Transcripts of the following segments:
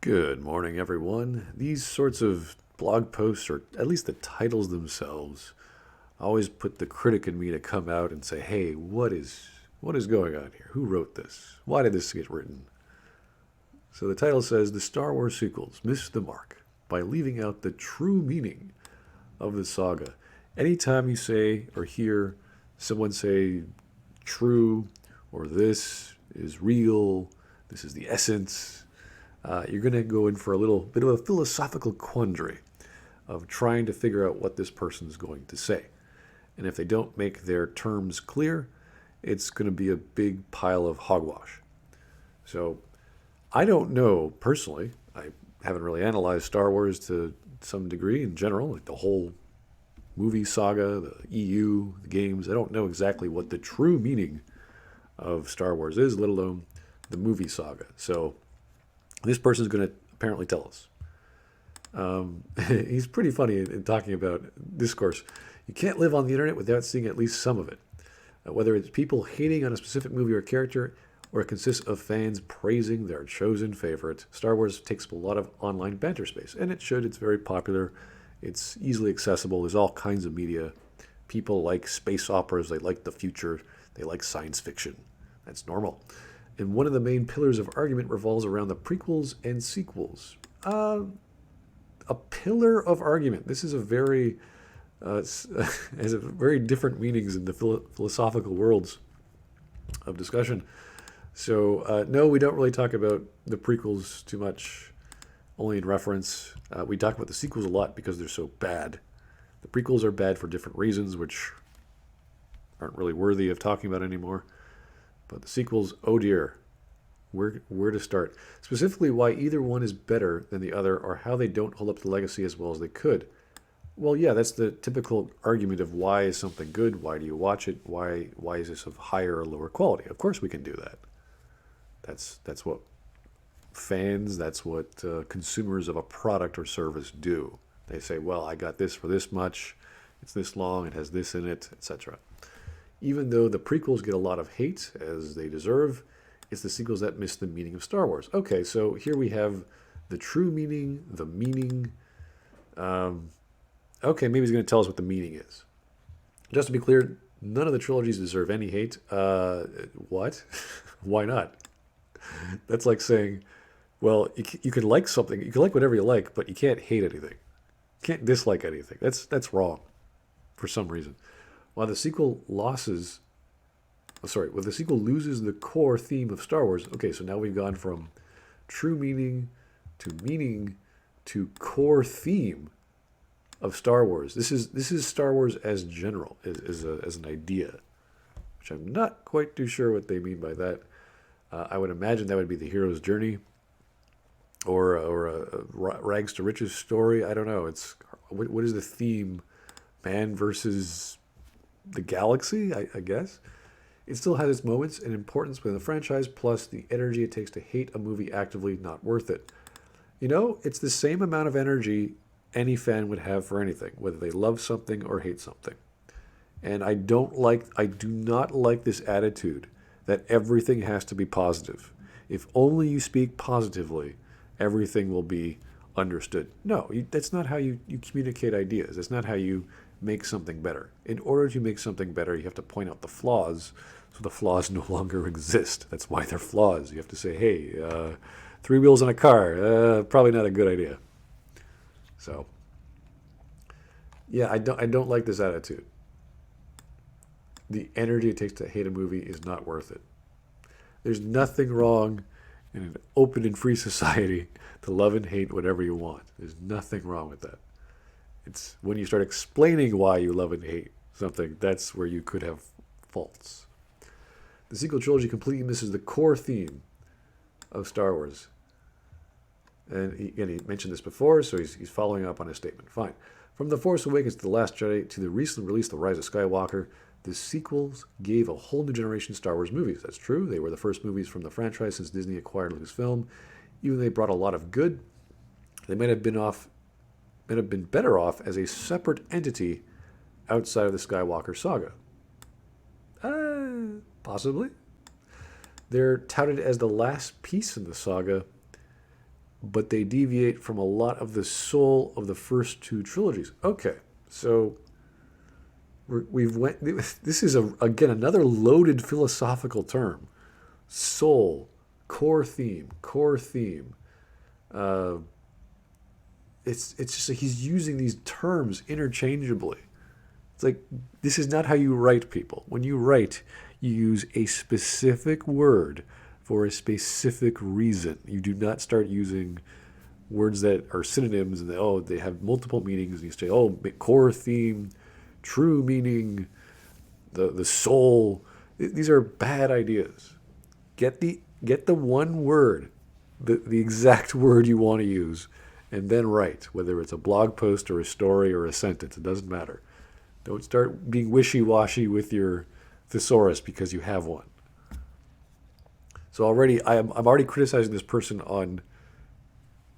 Good morning, everyone. These sorts of blog posts, or at least the titles themselves, always put the critic in me to come out and say, "Hey, what is going on here? Who wrote this? Why did this get written?" So the title says the Star Wars sequels missed the mark by leaving out the true meaning of the saga. Anytime you say or hear someone say true or this is real, this is the essence, you're going to go in for a little bit of a philosophical quandary of trying to figure out what this person is going to say. And if they don't make their terms clear, it's going to be a big pile of hogwash. So I don't know personally. I haven't really analyzed Star Wars to some degree in general, like the whole movie saga, the EU, the games. I don't know exactly what the true meaning of Star Wars is, let alone the movie saga. So this person is going to apparently tell us. He's pretty funny in talking about discourse. You can't live on the internet without seeing at least some of it. Whether it's people hating on a specific movie or character, or it consists of fans praising their chosen favorite, Star Wars takes up a lot of online banter space, and it should. It's very popular. It's easily accessible. There's all kinds of media. People like space operas. They like the future. They like science fiction. That's normal. And one of the main pillars of argument revolves around the prequels and sequels. A pillar of argument. This is a very has a very different meanings in the philosophical worlds of discussion. So no, we don't really talk about the prequels too much, only in reference. We talk about the sequels a lot because they're so bad. The prequels are bad for different reasons, which aren't really worthy of talking about anymore. But the sequels, oh dear, where to start? Specifically, why either one is better than the other, or how they don't hold up to the legacy as well as they could. Well, yeah, that's the typical argument of why is something good? Why do you watch it? Why is this of higher or lower quality? Of course, we can do that. That's what fans, that's what consumers of a product or service do. They say, well, I got this for this much, it's this long, it has this in it, etc. Even though the prequels get a lot of hate, as they deserve, it's the sequels that miss the meaning of Star Wars. Okay, so here we have the true meaning, the meaning. Okay, maybe he's going to tell us what the meaning is. Just to be clear, none of the trilogies deserve any hate. What? Why not? That's like saying, well, you can like something, you can like whatever you like, but you can't hate anything. You can't dislike anything. That's wrong for some reason. While the sequel loses, well, the sequel loses the core theme of Star Wars. Okay, so now we've gone from true meaning to core theme of Star Wars. This is Star Wars as general, as an idea, which I'm not quite too sure what they mean by that. I would imagine that would be the hero's journey, or a rags to riches story. I don't know. It's what is the theme? Man versus the galaxy, I guess. It still has its moments and importance within the franchise, plus the energy it takes to hate a movie actively not worth it. It's the same amount of energy any fan would have for anything, whether they love something or hate something. And I do not like this attitude that everything has to be positive. If only you speak positively, everything will be understood. No, that's not how you communicate ideas. That's not how you make something better. In order to make something better, you have to point out the flaws, so the flaws no longer exist. That's why they're flaws. You have to say, hey, three wheels on a car, probably not a good idea. So, yeah, I don't like this attitude. The energy it takes to hate a movie is not worth it. There's nothing wrong in an open and free society to love and hate whatever you want. There's nothing wrong with that. It's when you start explaining why you love and hate something, that's where you could have faults. The sequel trilogy completely misses the core theme of Star Wars. And he mentioned this before, so he's following up on his statement. Fine. From The Force Awakens to The Last Jedi to the recently released The Rise of Skywalker, the sequels gave a whole new generation of Star Wars movies. That's true. They were the first movies from the franchise since Disney acquired Lucasfilm. Even though they brought a lot of good, they might have been better off as a separate entity outside of the Skywalker saga. Possibly. They're touted as the last piece in the saga, but they deviate from a lot of the soul of the first two trilogies. Okay, so we've went. This is again another loaded philosophical term. Soul, core theme, core theme. Uh, it's just like he's using these terms interchangeably. It's like this is not how you write, people. When you write, you use a specific word for a specific reason. You do not start using words that are synonyms and they have multiple meanings. And you say, core theme, true meaning, the soul. These are bad ideas. Get the one word, the exact word you want to use, and then write, whether it's a blog post or a story or a sentence. It doesn't matter. Don't start being wishy-washy with your thesaurus because you have one. So already, I'm already criticizing this person on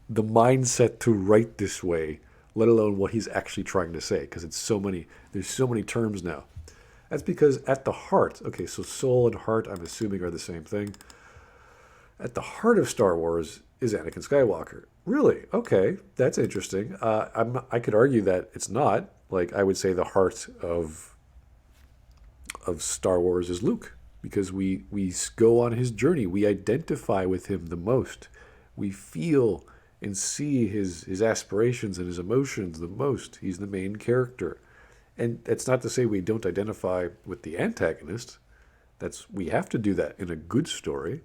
the mindset to write this way, let alone what he's actually trying to say, because there's so many terms now. That's because at the heart, okay, so soul and heart, I'm assuming, are the same thing. At the heart of Star Wars is Anakin Skywalker. Really? Okay, that's interesting. I could argue that it's not. Like, I would say the heart of Star Wars is Luke, because we go on his journey. We identify with him the most. We feel and see his aspirations and his emotions the most. He's the main character. And that's not to say we don't identify with the antagonist. We have to do that in a good story.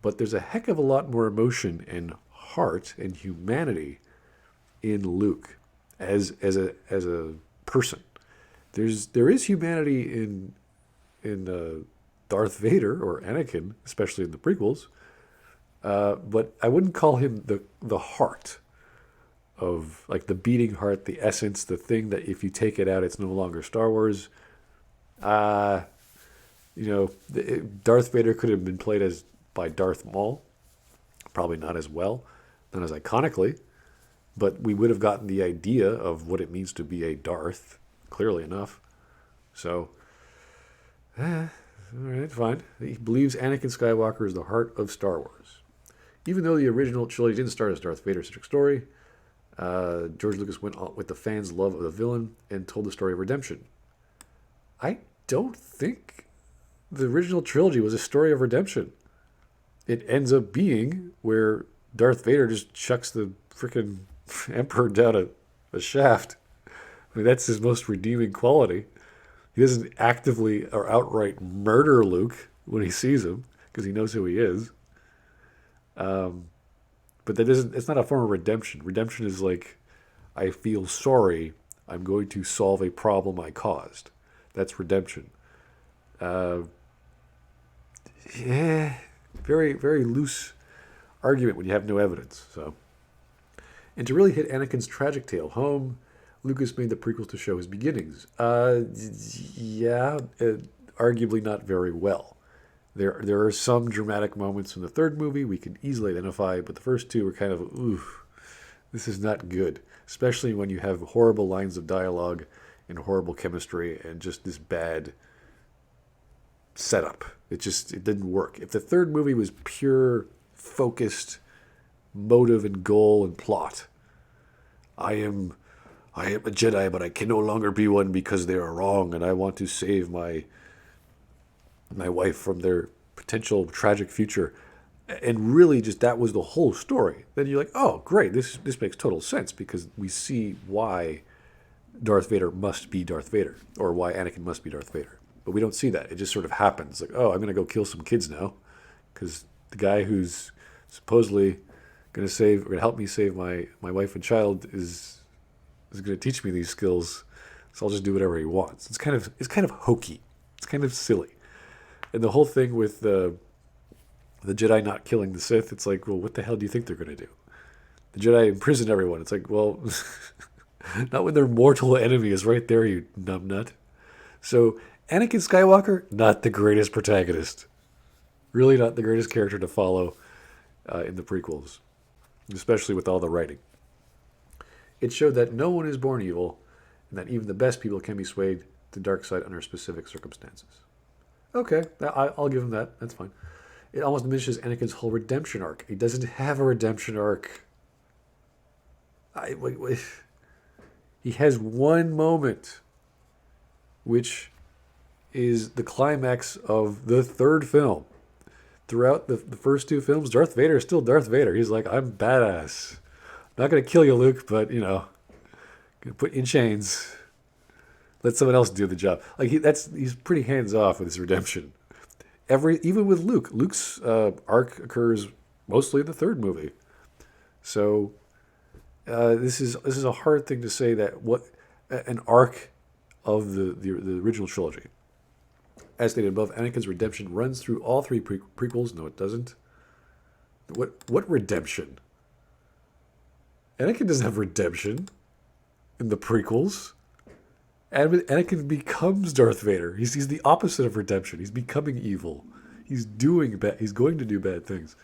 But there's a heck of a lot more emotion and heart and humanity in Luke as a person. There is humanity in Darth Vader or Anakin, especially in the prequels. But I wouldn't call him the heart of, like, the beating heart, the essence, the thing that if you take it out, it's no longer Star Wars. Darth Vader could have been played by Darth Maul. Probably not as well, not as iconically, but we would have gotten the idea of what it means to be a Darth, clearly enough. So, all right, fine. He believes Anakin Skywalker is the heart of Star Wars. Even though the original trilogy didn't start as Darth Vader-centric story, George Lucas went on with the fans' love of the villain and told the story of redemption. I don't think the original trilogy was a story of redemption. It ends up being where Darth Vader just chucks the freaking Emperor down a shaft. I mean, that's his most redeeming quality. He doesn't actively or outright murder Luke when he sees him because he knows who he is. But it's not a form of redemption. Redemption is like, I feel sorry, I'm going to solve a problem I caused. That's redemption. Very, very loose argument when you have no evidence. So, and to really hit Anakin's tragic tale home, Lucas made the prequels to show his beginnings. Arguably not very well. There are some dramatic moments in the third movie we can easily identify, but the first two are kind of, this is not good. Especially when you have horrible lines of dialogue and horrible chemistry and just this bad setup. It didn't work. If the third movie was pure, focused motive and goal and plot, I am a Jedi, but I can no longer be one because they are wrong, and I want to save my wife from their potential tragic future. And really, just that was the whole story. Then you're like, oh, great, this makes total sense because we see why Darth Vader must be Darth Vader, or why Anakin must be Darth Vader. But we don't see that. It just sort of happens. Like, oh, I'm going to go kill some kids now because the guy who's supposedly going to help me save my wife and child is going to teach me these skills. So I'll just do whatever he wants. It's kind of hokey. It's kind of silly. And the whole thing with the Jedi not killing the Sith, it's like, well, what the hell do you think they're going to do? The Jedi imprison everyone. It's like, well, not when their mortal enemy is right there, you numbnut. So Anakin Skywalker, not the greatest protagonist. Really not the greatest character to follow in the prequels, especially with all the writing. It showed that no one is born evil, and that even the best people can be swayed to dark side under specific circumstances. Okay, I'll give him that. That's fine. It almost diminishes Anakin's whole redemption arc. He doesn't have a redemption arc. Wait. He has one moment, which is the climax of the third film. Throughout the first two films, Darth Vader is still Darth Vader. He's like, I'm badass. Not going to kill you, Luke, but, going to put you in chains. Let someone else do the job. Like he's pretty hands off with his redemption. Even with Luke's arc occurs mostly in the third movie. So this is a hard thing to say that what an arc of the original trilogy. As stated above, Anakin's redemption runs through all three prequels. No, it doesn't. What redemption? Anakin doesn't have redemption in the prequels. Anakin becomes Darth Vader. He's the opposite of redemption. He's becoming evil. He's doing bad. He's going to do bad things.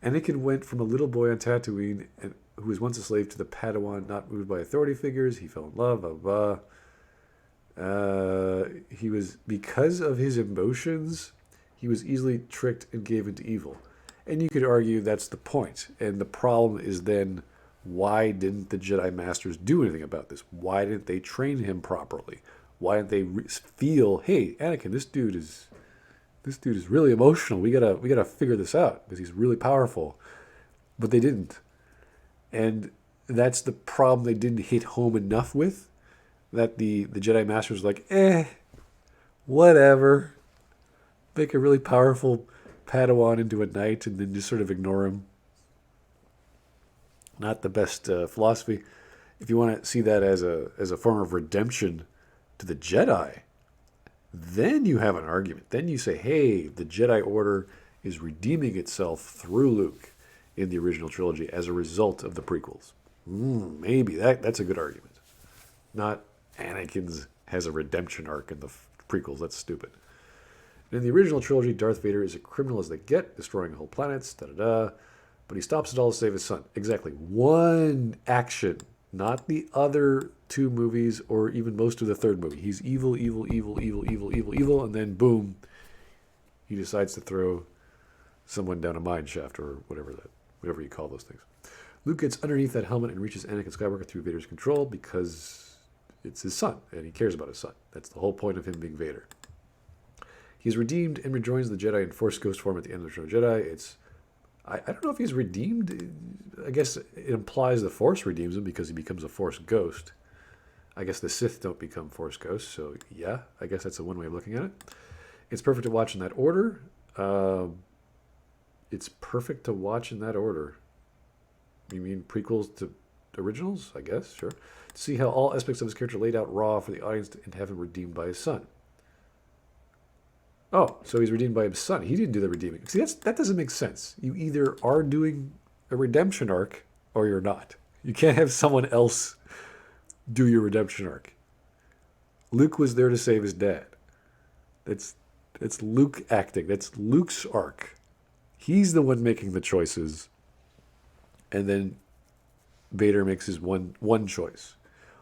Anakin went from a little boy on Tatooine who was once a slave to the Padawan, not moved by authority figures. He fell in love. Blah blah. He was, because of his emotions, he was easily tricked and gave into evil. And you could argue that's the point. And the problem is then, why didn't the Jedi Masters do anything about this? Why didn't they train him properly? Why didn't they feel, hey, Anakin, this dude is really emotional. We gotta figure this out because he's really powerful. But they didn't. And that's the problem they didn't hit home enough with. That the Jedi Masters were like, whatever. Make a really powerful Padawan into a knight and then just sort of ignore him. Not the best philosophy. If you want to see that as a form of redemption to the Jedi, then you have an argument. Then you say, hey, the Jedi Order is redeeming itself through Luke in the original trilogy as a result of the prequels. Maybe that's a good argument. Not Anakin's has a redemption arc in the prequels. That's stupid. In the original trilogy, Darth Vader is a criminal as they get, destroying whole planets, but he stops it all to save his son. Exactly. One action, not the other two movies or even most of the third movie. He's evil, and then boom, he decides to throw someone down a mine shaft or whatever you call those things. Luke gets underneath that helmet and reaches Anakin Skywalker through Vader's control because it's his son, and he cares about his son. That's the whole point of him being Vader. He's redeemed and rejoins the Jedi in Force Ghost form at the end of the Return of the Jedi. I don't know if he's redeemed. I guess it implies the Force redeems him because he becomes a Force Ghost. I guess the Sith don't become Force Ghosts, so yeah, I guess that's one way of looking at it. It's perfect to watch in that order. It's perfect to watch in that order. You mean prequels to originals? I guess, sure. To see how all aspects of his character laid out raw for the audience and have him redeemed by his son. Oh, so he's redeemed by his son. He didn't do the redeeming. See, that doesn't make sense. You either are doing a redemption arc or you're not. You can't have someone else do your redemption arc. Luke was there to save his dad. That's Luke acting. That's Luke's arc. He's the one making the choices. And then Vader makes his one choice.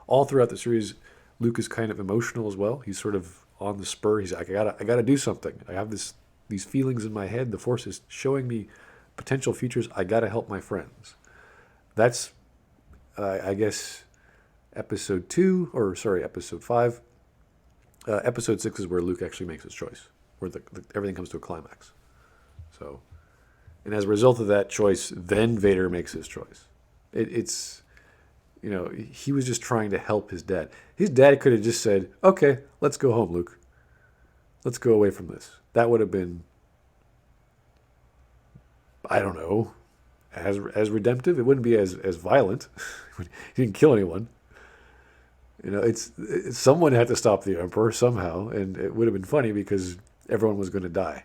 All throughout the series, Luke is kind of emotional as well. He's sort of on the spur. He's like, I gotta do something. I have these feelings in my head. The Force is showing me potential futures. I gotta help my friends. That's, I guess, episode 5. Episode 6 is where Luke actually makes his choice, where everything comes to a climax. So, and as a result of that choice, then Vader makes his choice. It's, he was just trying to help his dad. His dad could have just said, okay, let's go home, Luke. Let's go away from this. That would have been, I don't know, as redemptive. It wouldn't be as violent. He didn't kill anyone. It's someone had to stop the Emperor somehow, and it would have been funny because everyone was going to die,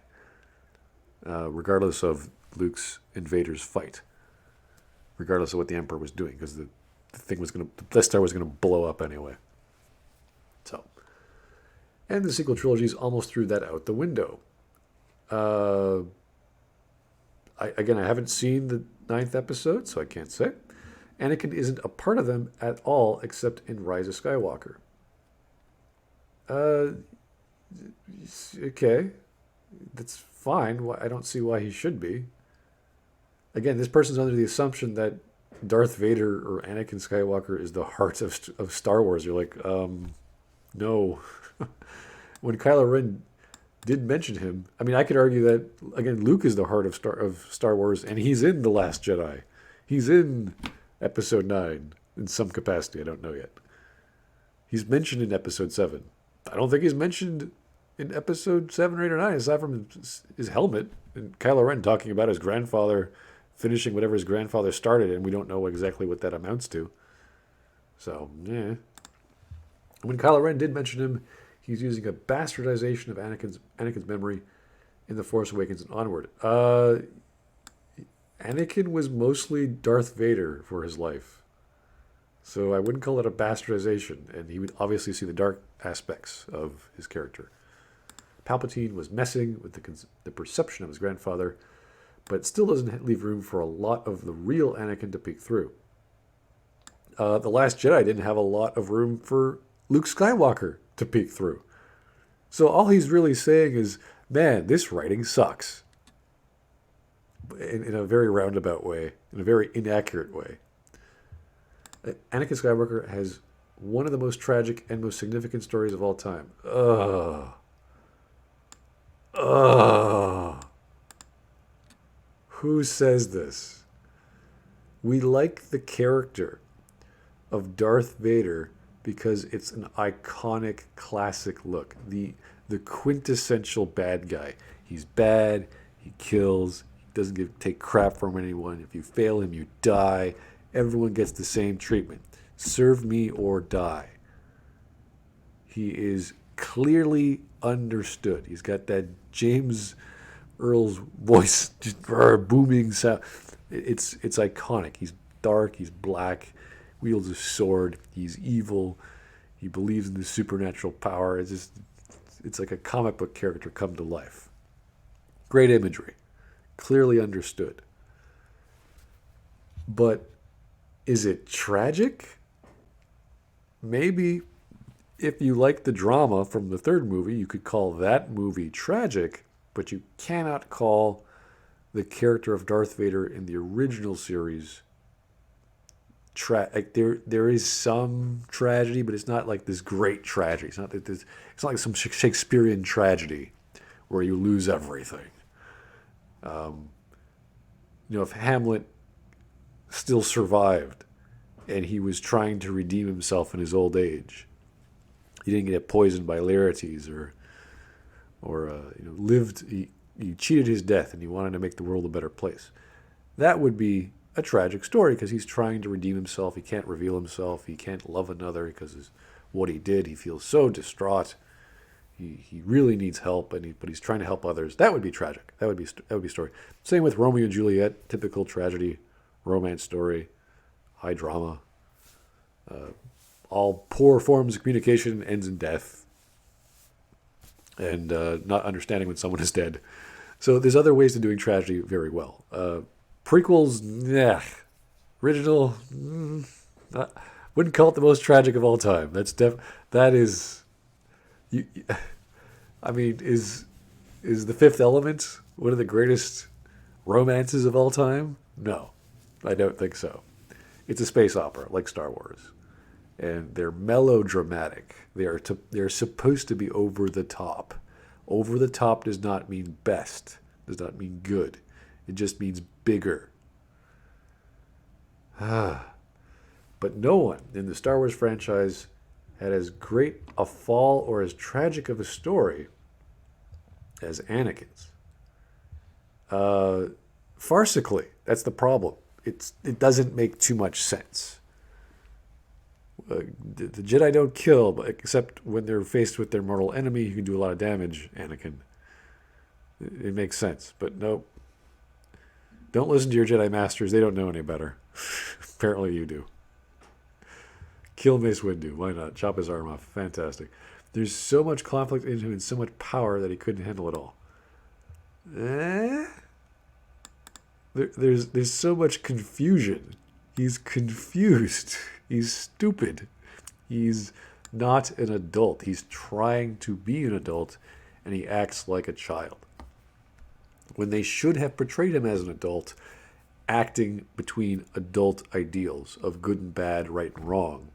regardless of Luke's and Vader's fight, regardless of what the Emperor was doing, because the Death Star was going to blow up anyway. So, and the sequel trilogies almost threw that out the window. I haven't seen the 9th episode, so I can't say. Anakin isn't a part of them at all, except in Rise of Skywalker. Okay, that's fine. I don't see why he should be. Again, this person's under the assumption that Darth Vader or Anakin Skywalker is the heart of Star Wars. You're like, no. When Kylo Ren did mention him, I mean, I could argue that, again, Luke is the heart of Star Wars, and he's in The Last Jedi. He's in Episode 9 in some capacity. I don't know yet. He's mentioned in Episode 7. I don't think he's mentioned in Episode 7 or 8 or 9, aside from his helmet and Kylo Ren talking about his grandfather finishing whatever his grandfather started, and we don't know exactly what that amounts to. So, yeah. When Kylo Ren did mention him, he's using a bastardization of Anakin's memory in The Force Awakens and onward. Anakin was mostly Darth Vader for his life. So I wouldn't call it a bastardization, and he would obviously see the dark aspects of his character. Palpatine was messing with the perception of his grandfather, but still doesn't leave room for a lot of the real Anakin to peek through. The Last Jedi didn't have a lot of room for Luke Skywalker to peek through. So all he's really saying is, man, this writing sucks. In a very roundabout way, in a very inaccurate way. Anakin Skywalker has one of the most tragic and most significant stories of all time. Ugh. Who says this? We like the character of Darth Vader because it's an iconic, classic look. The quintessential bad guy. He's bad, he kills, he doesn't take crap from anyone. If you fail him, you die. Everyone gets the same treatment. Serve me or die. He is clearly understood. He's got that James Earl's voice, just booming sound. It's iconic. He's dark, he's black, wields a sword, he's evil, he believes in the supernatural power. It's like a comic book character come to life. Great imagery, clearly understood. But is it tragic? Maybe. If you like the drama from the third movie, you could call that movie tragic, but you cannot call the character of Darth Vader in the original series like there is some tragedy, but it's not like this great tragedy. It's not like some Shakespearean tragedy where you lose everything. If Hamlet still survived and he was trying to redeem himself in his old age, he didn't get poisoned by Laertes or lived. He cheated his death and he wanted to make the world a better place. That would be a tragic story because he's trying to redeem himself. He can't reveal himself. He can't love another because of what he did. He feels so distraught. He really needs help, but he's trying to help others. That would be tragic. That would be a story. Same with Romeo and Juliet, typical tragedy, romance story, high drama. All poor forms of communication ends in death, and not understanding when someone is dead. So there's other ways of doing tragedy very well. Prequels, nah. Original, wouldn't call it the most tragic of all time. That is. Is The Fifth Element one of the greatest romances of all time? No, I don't think so. It's a space opera like Star Wars, and they're melodramatic. They're supposed to be over the top. Over the top does not mean best. Does not mean good. It just means bigger. But no one in the Star Wars franchise had as great a fall or as tragic of a story as Anakin's. Farcically, that's the problem. It doesn't make too much sense. The Jedi don't kill, but except when they're faced with their mortal enemy, you can do a lot of damage, Anakin. It makes sense, but nope. Don't listen to your Jedi Masters. They don't know any better. Apparently you do. Kill Mace Windu. Why not? Chop his arm off. Fantastic. There's so much conflict in him and so much power that he couldn't handle it all. There's so much confusion. He's confused. He's stupid. He's not an adult. He's trying to be an adult, and he acts like a child. when they should have portrayed him as an adult, acting between adult ideals of good and bad, right and wrong.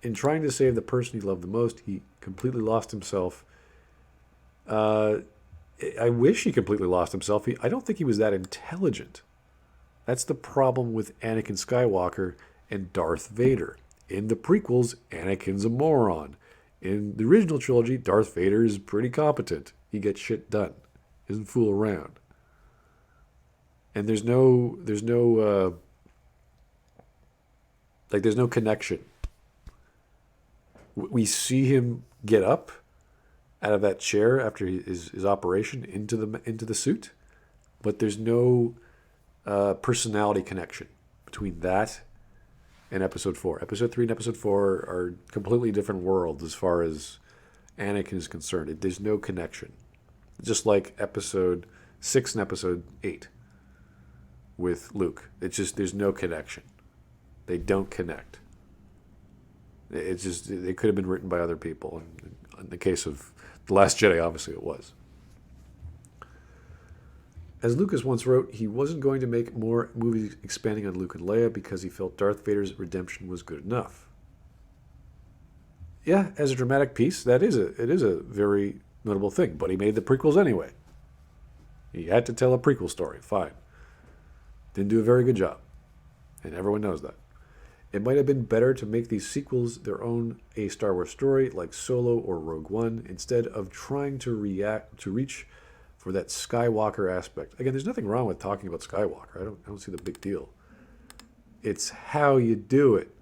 In trying to save the person he loved the most, he completely lost himself. I wish he completely lost himself. I don't think he was that intelligent. That's the problem with Anakin Skywalker and Darth Vader. In the prequels, Anakin's a moron. In the original trilogy, Darth Vader is pretty competent. He gets shit done. He doesn't fool around. And there's no connection. We see him get up out of that chair after his operation into the suit, but there's no personality connection between that and Episode 4. Episode 3 and Episode 4 are completely different worlds as far as Anakin is concerned. There's no connection. Just like Episode 6 and Episode 8 with Luke. It's just, there's no connection. They don't connect. It's just, they could have been written by other people. In the case of The Last Jedi, obviously it was. As Lucas once wrote, he wasn't going to make more movies expanding on Luke and Leia because he felt Darth Vader's redemption was good enough. Yeah, as a dramatic piece, it is a very notable thing, but he made the prequels anyway. He had to tell a prequel story, fine. Didn't do a very good job, and everyone knows that. It might have been better to make these sequels their own a Star Wars story, like Solo or Rogue One, instead of trying to reach for that Skywalker aspect. Again, there's nothing wrong with talking about Skywalker. I don't see the big deal. It's how you do it.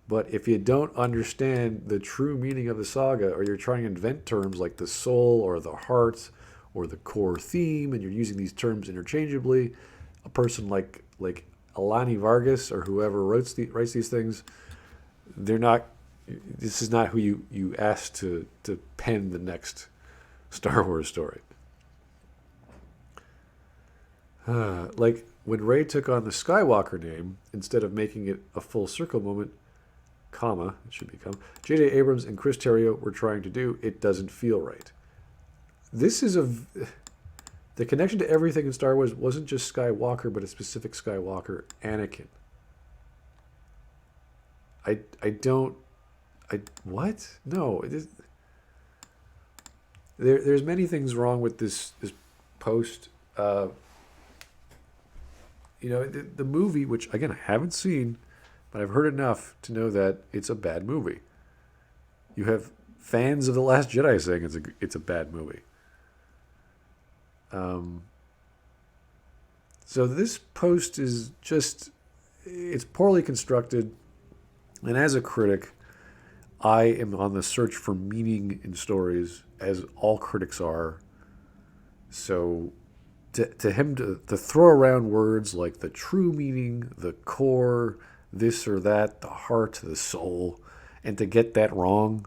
But if you don't understand the true meaning of the saga, or you're trying to invent terms like the soul or the heart or the core theme, and you're using these terms interchangeably, a person like Alani Vargas or whoever writes these things, this is not who you asked to pen the next Star Wars story. Like when Rey took on the Skywalker name, instead of making it a full circle moment, it should become, J.J. Abrams and Chris Terrio were trying to do, it doesn't feel right. The connection to everything in Star Wars wasn't just Skywalker, but a specific Skywalker, Anakin. What? No. There's many things wrong with this post. The movie, which, again, I haven't seen, but I've heard enough to know that it's a bad movie. You have fans of The Last Jedi saying it's a bad movie. So this post is it's poorly constructed. And as a critic, I am on the search for meaning in stories, as all critics are. So to him to throw around words like the true meaning, the core, this or that, the heart, the soul, and to get that wrong,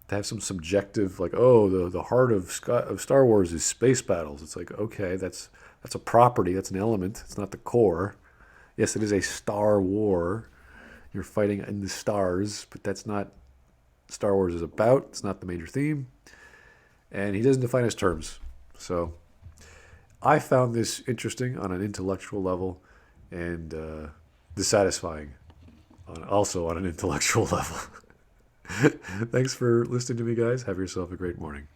to have some subjective, like, oh, the heart of Star Wars is space battles. It's like, okay, that's a property, that's an element. It's not the core. Yes, it is a star war. You're fighting in the stars, but that's not Star Wars is about. It's not the major theme. And he doesn't define his terms. So I found this interesting on an intellectual level and dissatisfying also on an intellectual level. Thanks for listening to me, guys. Have yourself a great morning.